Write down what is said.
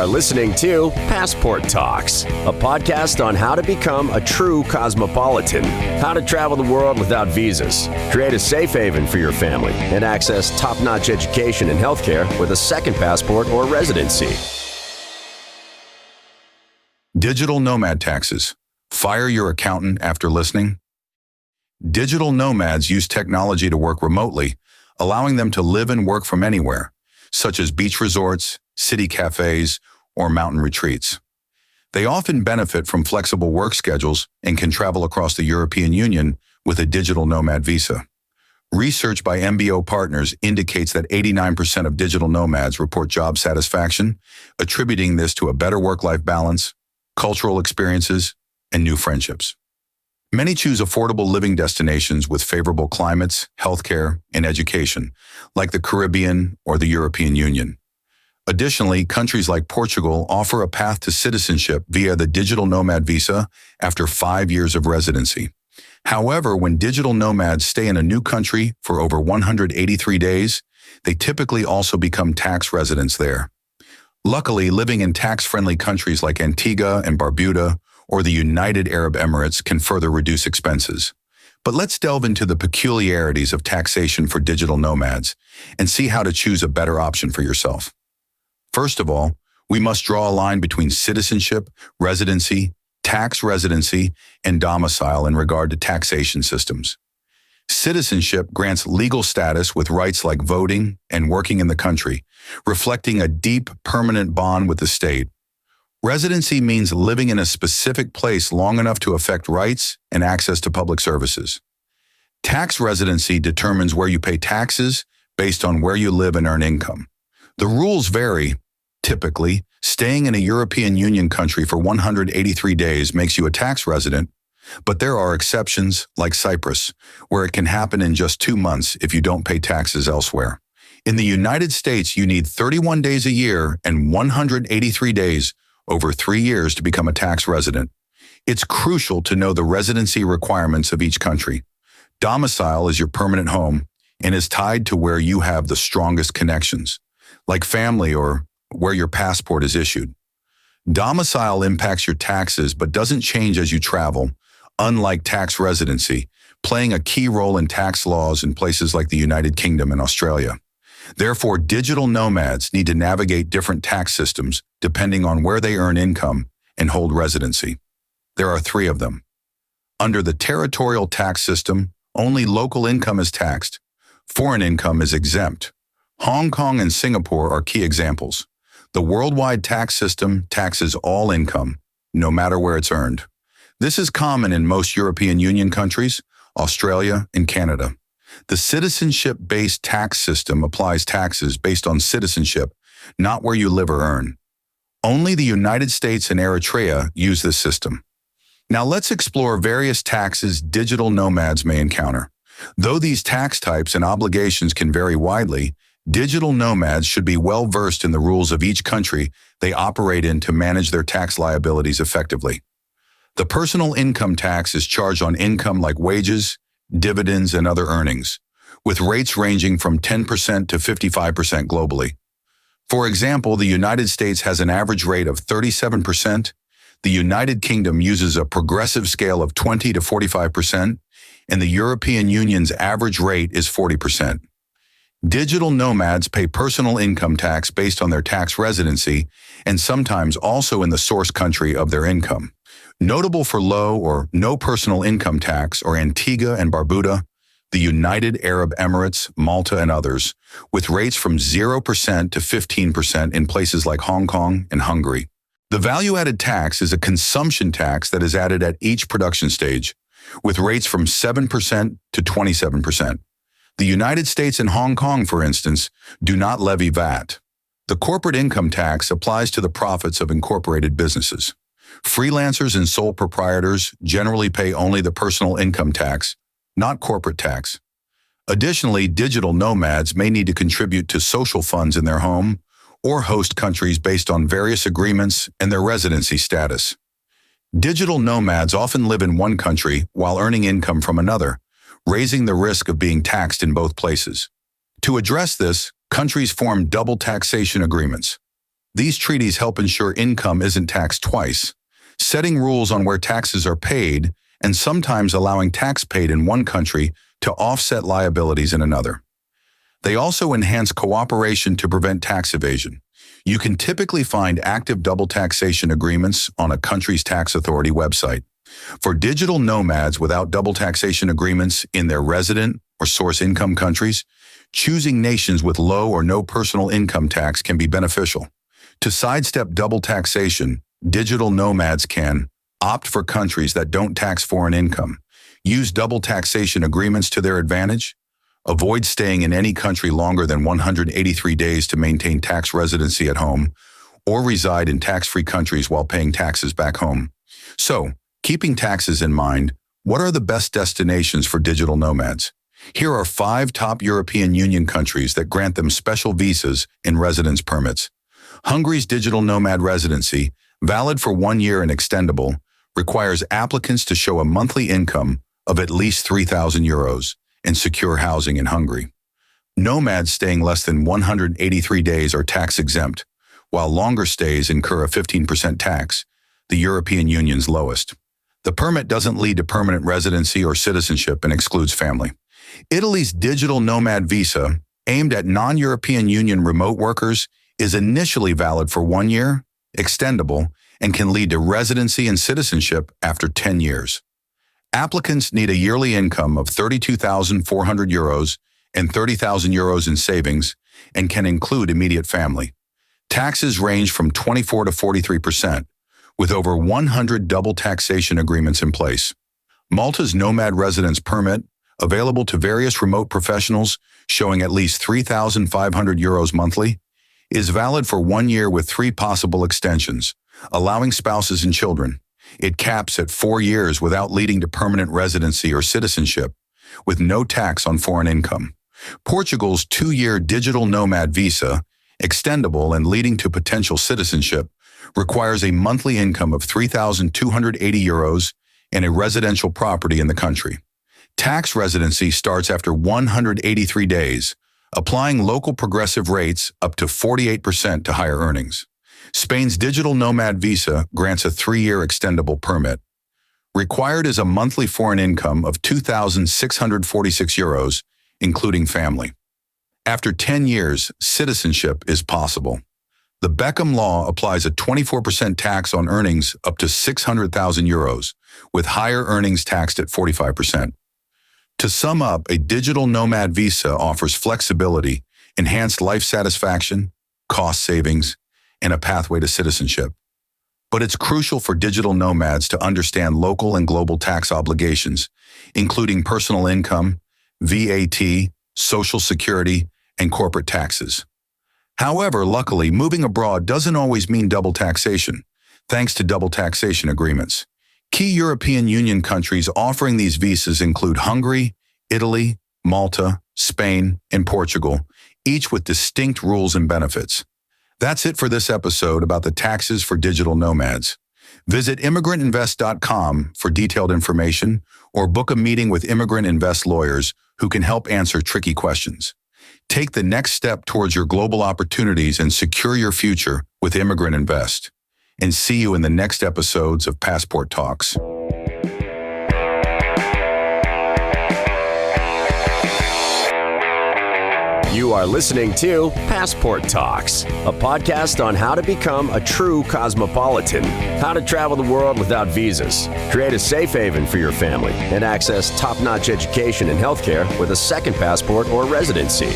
are listening to Passport Talks, a podcast on how to become a true cosmopolitan, how to travel the world without visas, create a safe haven for your family, and access top-notch education and healthcare with a second passport or residency. Digital nomad taxes. Fire your accountant after listening. Digital nomads use technology to work remotely, allowing them to live and work from anywhere, such as beach resorts, city cafes, or mountain retreats. They often benefit from flexible work schedules and can travel across the European Union with a digital nomad visa. Research by MBO Partners indicates that 89% of digital nomads report job satisfaction, attributing this to a better work-life balance, cultural experiences, and new friendships. Many choose affordable living destinations with favorable climates, healthcare, and education, like the Caribbean or the European Union. Additionally, countries like Portugal offer a path to citizenship via the Digital Nomad Visa after 5 years of residency. However, when digital nomads stay in a new country for over 183 days, they typically also become tax residents there. Luckily, living in tax-friendly countries like Antigua and Barbuda or the United Arab Emirates can further reduce expenses. But let's delve into the peculiarities of taxation for digital nomads and see how to choose a better option for yourself. First of all, we must draw a line between citizenship, residency, tax residency, and domicile in regard to taxation systems. Citizenship grants legal status with rights like voting and working in the country, reflecting a deep, permanent bond with the state. Residency means living in a specific place long enough to affect rights and access to public services. Tax residency determines where you pay taxes based on where you live and earn income. The rules vary. Typically, staying in a European Union country for 183 days makes you a tax resident, but there are exceptions, like Cyprus, where it can happen in just 2 months if you don't pay taxes elsewhere. In the United States, you need 31 days a year and 183 days over 3 years to become a tax resident. It's crucial to know the residency requirements of each country. Domicile is your permanent home and is tied to where you have the strongest connections, like family or where your passport is issued. Domicile impacts your taxes but doesn't change as you travel, unlike tax residency, playing a key role in tax laws in places like the United Kingdom and Australia. Therefore, digital nomads need to navigate different tax systems depending on where they earn income and hold residency. There are 3 of them. Under the territorial tax system, only local income is taxed. Foreign income is exempt. Hong Kong and Singapore are key examples. The worldwide tax system taxes all income, no matter where it's earned. This is common in most European Union countries, Australia, and Canada. The citizenship-based tax system applies taxes based on citizenship, not where you live or earn. Only the United States and Eritrea use this system. Now let's explore various taxes digital nomads may encounter. Though these tax types and obligations can vary widely, digital nomads should be well-versed in the rules of each country they operate in to manage their tax liabilities effectively. The personal income tax is charged on income like wages, dividends, and other earnings, with rates ranging from 10% to 55% globally. For example, the United States has an average rate of 37%, the United Kingdom uses a progressive scale of 20 to 45%, and the European Union's average rate is 40%. Digital nomads pay personal income tax based on their tax residency and sometimes also in the source country of their income. Notable for low or no personal income tax are Antigua and Barbuda, the United Arab Emirates, Malta, and others, with rates from 0% to 15% in places like Hong Kong and Hungary. The value-added tax is a consumption tax that is added at each production stage, with rates from 7% to 27%. The United States and Hong Kong, for instance, do not levy VAT. The corporate income tax applies to the profits of incorporated businesses. Freelancers and sole proprietors generally pay only the personal income tax, not corporate tax. Additionally, digital nomads may need to contribute to social funds in their home or host countries based on various agreements and their residency status. Digital nomads often live in one country while earning income from another, raising the risk of being taxed in both places. To address this, countries form double taxation agreements. These treaties help ensure income isn't taxed twice, setting rules on where taxes are paid and sometimes allowing tax paid in one country to offset liabilities in another. They also enhance cooperation to prevent tax evasion. You can typically find active double taxation agreements on a country's tax authority website. For digital nomads without double taxation agreements in their resident or source income countries, choosing nations with low or no personal income tax can be beneficial. To sidestep double taxation, digital nomads can opt for countries that don't tax foreign income, use double taxation agreements to their advantage, avoid staying in any country longer than 183 days to maintain tax residency at home, or reside in tax-free countries while paying taxes back home. So, keeping taxes in mind, what are the best destinations for digital nomads? Here are 5 top European Union countries that grant them special visas and residence permits. Hungary's digital nomad residency, valid for 1 year and extendable, requires applicants to show a monthly income of at least €3,000 and secure housing in Hungary. Nomads staying less than 183 days are tax-exempt, while longer stays incur a 15% tax, the European Union's lowest. The permit doesn't lead to permanent residency or citizenship and excludes family. Italy's Digital Nomad Visa, aimed at non-European Union remote workers, is initially valid for 1 year, extendable, and can lead to residency and citizenship after 10 years. Applicants need a yearly income of €32,400 and €30,000 in savings and can include immediate family. Taxes range from 24 to 43%, with over 100 double taxation agreements in place. Malta's Nomad Residence Permit, available to various remote professionals showing at least €3,500 monthly, is valid for 1 year with 3 possible extensions, allowing spouses and children. It caps at 4 years without leading to permanent residency or citizenship, with no tax on foreign income. Portugal's 2-year Digital Nomad Visa, extendable and leading to potential citizenship, requires a monthly income of €3,280 and a residential property in the country. Tax residency starts after 183 days, applying local progressive rates up to 48% to higher earnings. Spain's Digital Nomad Visa grants a 3-year extendable permit. Required is a monthly foreign income of €2,646, including family. After 10 years, citizenship is possible. The Beckham law applies a 24% tax on earnings up to €600,000, with higher earnings taxed at 45%. To sum up, a digital nomad visa offers flexibility, enhanced life satisfaction, cost savings, and a pathway to citizenship. But it's crucial for digital nomads to understand local and global tax obligations, including personal income, VAT, Social Security, and corporate taxes. However, luckily, moving abroad doesn't always mean double taxation, thanks to double taxation agreements. Key European Union countries offering these visas include Hungary, Italy, Malta, Spain, and Portugal, each with distinct rules and benefits. That's it for this episode about the taxes for digital nomads. Visit immigrantinvest.com for detailed information or book a meeting with Immigrant Invest lawyers who can help answer tricky questions. Take the next step towards your global opportunities and secure your future with Immigrant Invest. And see you in the next episodes of Passport Talks. You are listening to Passport Talks, a podcast on how to become a true cosmopolitan, how to travel the world without visas, create a safe haven for your family, and access top-notch education and healthcare with a second passport or residency.